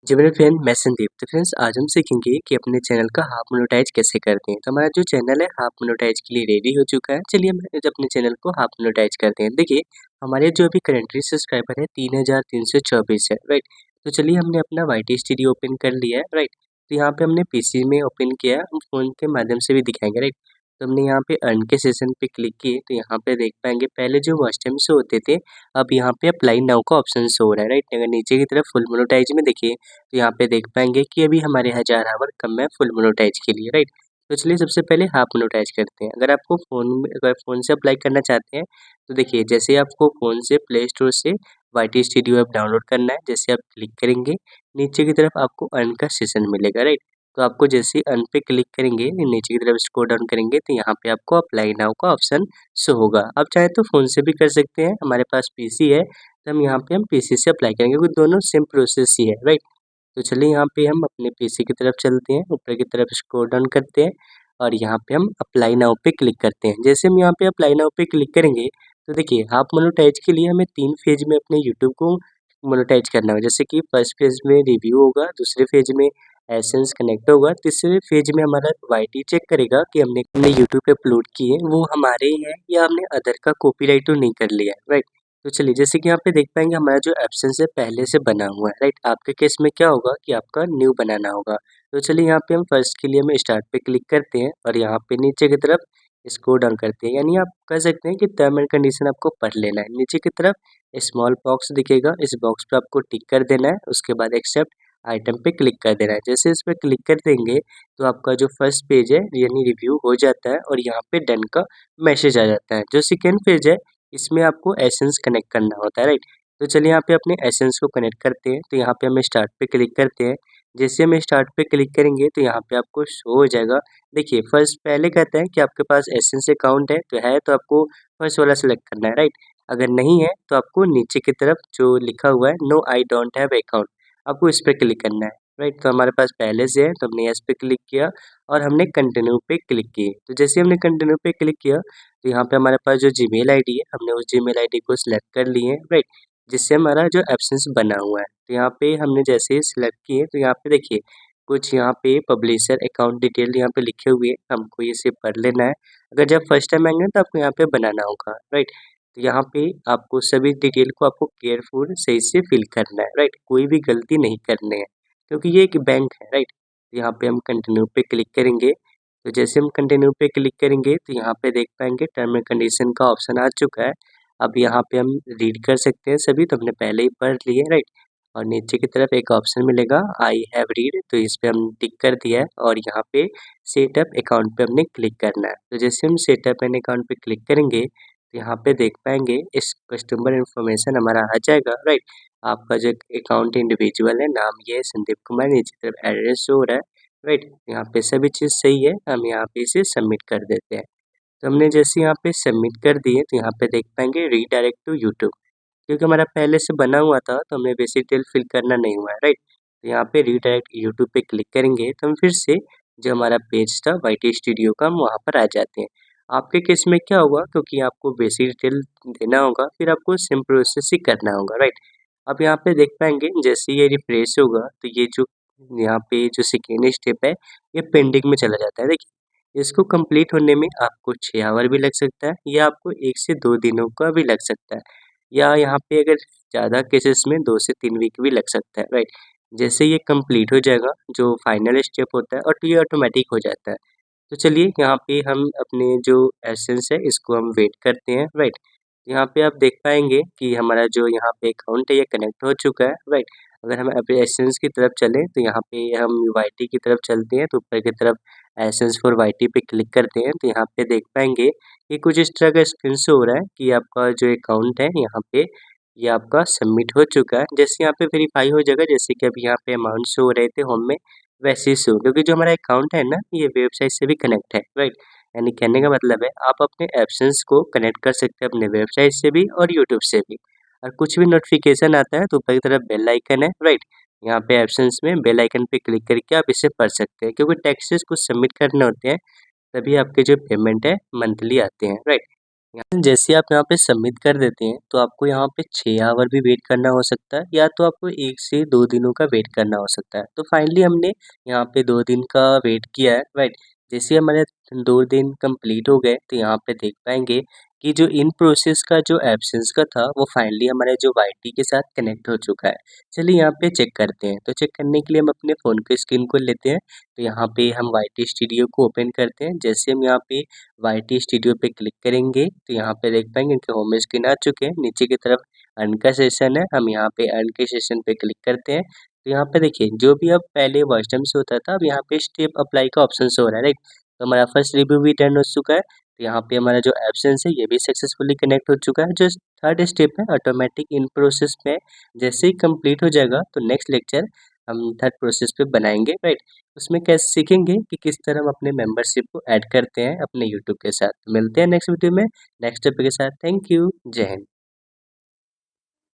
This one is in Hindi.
जी मेरे फ्रेंड मैं संदीप। तो फ्रेंड्स आज हम सीखेंगे कि अपने चैनल का हाफ मोनेटाइज कैसे करते हैं। तो हमारा जो चैनल है हाफ मोनेटाइज के लिए रेडी हो चुका है। चलिए हम अपने चैनल को हाफ मोनेटाइज करते हैं। देखिए हमारे जो अभी करेंटली सब्सक्राइबर है 3324 है, राइट। तो चलिए हमने अपना वाईटी स्टूडियो ओपन कर लिया है, राइट। तो यहाँ पे हमने पीसी में ओपन किया है, हम फोन के माध्यम से भी दिखाएंगे, राइट। तो हमने यहाँ पे अर्न के सेशन पे क्लिक किए तो यहाँ पे देख पाएंगे पहले जो वॉच टाइम शो होते थे, अब यहाँ पे अप्लाई नाउ का ऑप्शन शो हो रहा है, राइट। अगर नीचे की तरफ फुल मोनेटाइज में देखिए तो यहाँ पे देख पाएंगे कि अभी हमारे 1000 आवर कम है फुल मोनेटाइज के लिए, राइट। तो चलिए सबसे पहले हाफ मोनेटाइज करते हैं। अगर आपको अगर फ़ोन से अप्लाई करना चाहते हैं तो देखिए जैसे ही आपको फ़ोन से प्ले स्टोर से वाईटी स्टूडियो ऐप डाउनलोड करना है, जैसे आप क्लिक करेंगे नीचे की तरफ आपको अर्न का सेशन मिलेगा, राइट। तो आपको जैसे ही अर्न पे क्लिक करेंगे नीचे की तरफ स्क्रॉल डाउन करेंगे तो यहाँ पे आपको अप्लाई नाउ का ऑप्शन शो होगा। आप चाहे तो फ़ोन से भी कर सकते हैं, हमारे पास पीसी है तो हम यहाँ पे पीसी से अप्लाई करेंगे क्योंकि दोनों सेम प्रोसेस ही है, राइट। तो चलिए यहाँ पे हम अपने पीसी की तरफ चलते हैं, ऊपर की तरफ स्क्रॉल डाउन करते हैं और यहाँ पे हम अप्लाई नाउ पे क्लिक करते हैं। जैसे हम यहाँ पे अप्लाई नाउ पे क्लिक करेंगे तो देखिए हाफ मोनेटाइज के लिए हमें 3 फेज में अपने यूट्यूब को मोनेटाइज करना होगा। जैसे कि फर्स्ट फेज में रिव्यू होगा, दूसरे फेज में एसेंस कनेक्ट होगा, तीसरे फेज में हमारा वाईटी चेक करेगा कि हमने अपने यूट्यूब पे अपलोड किए वो हमारे ही हैं या हमने अदर का कॉपीराइट तो नहीं कर लिया है, राइट। तो चलिए जैसे कि यहाँ पे देख पाएंगे हमारा जो एब्सेंस है पहले से बना हुआ है, राइट। आपके केस में क्या होगा कि आपका न्यू बनाना होगा। तो चलिए यहाँ पे हम फर्स्ट के लिए हम स्टार्ट पे क्लिक करते हैं और यहाँ पे नीचे की तरफ स्क्रॉल डाउन करते हैं, यानी आप कह सकते हैं कि टर्म एंड कंडीशन आपको पढ़ लेना है। नीचे की तरफ स्मॉल बॉक्स दिखेगा, इस बॉक्स पे आपको टिक कर देना है, उसके बाद एक्सेप्ट आइटम पे क्लिक कर देना है। जैसे इस पर क्लिक कर देंगे तो आपका जो फर्स्ट पेज है यानी रिव्यू हो जाता है और यहाँ पे डन का मैसेज आ जाता है। जो सेकेंड पेज है इसमें आपको एसेंस कनेक्ट करना होता है, राइट। तो चलिए यहाँ पे अपने एसेंस को कनेक्ट करते हैं तो यहाँ पे हम स्टार्ट पे क्लिक करते हैं। जैसे हम स्टार्ट पे क्लिक करेंगे तो यहाँ पे आपको शो हो जाएगा। देखिए फर्स्ट पहले कहता है कि आपके पास एसेंस अकाउंट है तो आपको फर्स्ट वाला सेलेक्ट करना है, राइट। अगर नहीं है तो आपको नीचे की तरफ जो लिखा हुआ है no I don't have account, आपको इस पर क्लिक करना है, राइट। तो हमारे पास पहले से है तो हमने इस पे क्लिक किया और हमने कंटिन्यू पे क्लिक किए। तो जैसे हमने कंटिन्यू पे क्लिक किया तो यहाँ पे हमारे पास जो जीमेल आईडी है हमने उस जीमेल आईडी को सिलेक्ट कर लिए हैं, राइट। जिससे हमारा जो एब्सेंस बना हुआ है तो यहाँ पे हमने जैसे ही सिलेक्ट किए तो यहाँ पे देखिए कुछ यहाँ पे पब्लिशर अकाउंट डिटेल यहाँ पे लिखे हुए हैं, हमको ये से पढ़ लेना है। अगर जब फर्स्ट टाइम आएंगे तो आपको यहाँ पे बनाना होगा, राइट। तो यहाँ पे आपको सभी डिटेल को आपको केयरफुल सही से फिल करना है, राइट। कोई भी गलती नहीं करनी है क्योंकि ये एक बैंक है, राइट। यहाँ पे हम कंटिन्यू पे क्लिक करेंगे तो जैसे हम कंटिन्यू पे क्लिक करेंगे तो यहाँ पे देख पाएंगे टर्म एंड कंडीशन का ऑप्शन आ चुका है। अब यहाँ पे हम रीड कर सकते हैं सभी, तो हमने पहले ही पढ़ लिए, राइट। और नीचे की तरफ एक ऑप्शन मिलेगा आई हैव रीड, तो इस पे हम टिक कर दिया है और यहाँ पे सेटअप अकाउंट पे हमने क्लिक करना है। तो जैसे हम सेटअप एन अकाउंट पे क्लिक करेंगे तो यहाँ पे देख पाएंगे इस कस्टमर इन्फॉर्मेशन हमारा आ जाएगा, राइट। आपका जो अकाउंट इंडिविजुअल है नाम ये है संदीप कुमार, नीचे की तरफ एड्रेस जो हो रहा है, राइट। यहाँ पे सभी चीज़ सही है, हम यहाँ पे इसे सबमिट कर देते हैं। तो हमने जैसे यहाँ पे सबमिट कर दिए तो यहाँ पे देख पाएंगे रीडायरेक्ट टू यूट्यूब, क्योंकि हमारा पहले से बना हुआ था तो हमें बेसिक डिटेल फिल करना नहीं हुआ है, राइट। तो यहाँ पे रीडायरेक्ट यूट्यूब पे क्लिक करेंगे तो हम फिर से जो हमारा पेज था वाईटी स्टूडियो का हम वहाँ पर आ जाते हैं। आपके केस में क्या होगा क्योंकि आपको बेसिक डिटेल देना होगा फिर आपको सिम प्रोसेस ही करना होगा, राइट। अब यहाँ पे देख पाएंगे जैसे ये रिफ्रेश होगा तो ये जो यहाँ पे जो सेकेंड स्टेप है ये पेंडिंग में चला जाता है। देखिए इसको कंप्लीट होने में आपको 6 आवर भी लग सकता है या आपको 1 से 2 दिनों का भी लग सकता है, या यहाँ पे अगर ज़्यादा केसेस में 2 से 3 वीक भी लग सकता है, राइट। जैसे ये कंप्लीट हो जाएगा जो फाइनल स्टेप होता है और तो ये ऑटोमेटिक हो जाता है। तो चलिए यहाँ पे हम अपने जो एसेंस है इसको हम वेट करते हैं, राइट। यहाँ पे आप देख पाएंगे कि हमारा जो यहाँ पे अकाउंट है ये कनेक्ट हो चुका है, राइट। अगर हम अपने एसेंस की तरफ चलें तो यहाँ पे हम वाईटी की तरफ चलते हैं तो ऊपर की तरफ एसेंस फॉर वाईटी पे क्लिक करते हैं तो यहाँ पे देख पाएंगे कि कुछ इस तरह का स्क्रीन शो हो रहा है कि आपका जो अकाउंट है यहाँ पे ये आपका सबमिट हो चुका है। जैसे यहाँ पे वेरीफाई हो जाएगा, जैसे कि अभी यहाँ पे अमाउंट शो हो रहे थे होम में वैसे ही शो, क्योंकि जो हमारा अकाउंट है ना ये वेबसाइट से भी कनेक्ट है, राइट। यानी कहने का मतलब है आप अपने एब्सेंस को कनेक्ट कर सकते हैं अपने वेबसाइट से भी और यूट्यूब से भी। और कुछ भी नोटिफिकेशन आता है तो ऊपर की तरफ बेल आइकन है, राइट। यहाँ पे एब्सेंस में बेल आइकन पे क्लिक करके आप इसे पढ़ सकते हैं, क्योंकि टैक्सेस कुछ सबमिट करने होते हैं तभी आपके जो पेमेंट है मंथली आते हैं, राइट। जैसे आप यहाँ पे सबमिट कर देते हैं तो आपको यहाँ पे 6 आवर भी वेट करना हो सकता है या तो आपको 1 से 2 दिनों का वेट करना हो सकता है। तो फाइनली हमने यहाँ पे 2 दिन का वेट किया है, राइट। जैसे हमारे 2 दिन कंप्लीट हो गए तो यहाँ पे देख पाएँगे कि जो इन प्रोसेस का जो एब्सेंस का था वो फाइनली हमारे जो वाईटी के साथ कनेक्ट हो चुका है। चलिए यहाँ पे चेक करते हैं। तो चेक करने के लिए हम अपने फ़ोन के स्क्रीन को लेते हैं। तो यहाँ पे हम वाईटी स्टूडियो को ओपन करते हैं। जैसे हम यहाँ पे वाईटी स्टूडियो पे क्लिक करेंगे तो यहाँ पे देख पाएंगे कि होम स्क्रीन आ चुके हैं। नीचे की तरफ अर्न का सेशन है, हम यहाँ पे अर्न के सेशन पे क्लिक करते हैं। तो यहाँ पे देखिए जो भी अब पहले वॉइस से होता था, अब यहाँ पे स्टेप अप्लाई का ऑप्शन शो हो रहा है, राइट। तो हमारा फर्स्ट रिव्यू भी डन हो चुका है। तो यहाँ पे हमारा जो एब्सेंस है ये भी सक्सेसफुली कनेक्ट हो चुका है। जो थर्ड स्टेप है ऑटोमेटिक इन प्रोसेस में, जैसे ही कंप्लीट हो जाएगा तो नेक्स्ट लेक्चर हम थर्ड प्रोसेस पे बनाएंगे, राइट। उसमें कैसे सीखेंगे कि किस तरह हम अपने मेंबरशिप को ऐड करते हैं अपने यूट्यूब के साथ। मिलते हैं नेक्स्ट वीडियो में नेक्स्ट टॉपिक के साथ। Thank you. जय हिंद।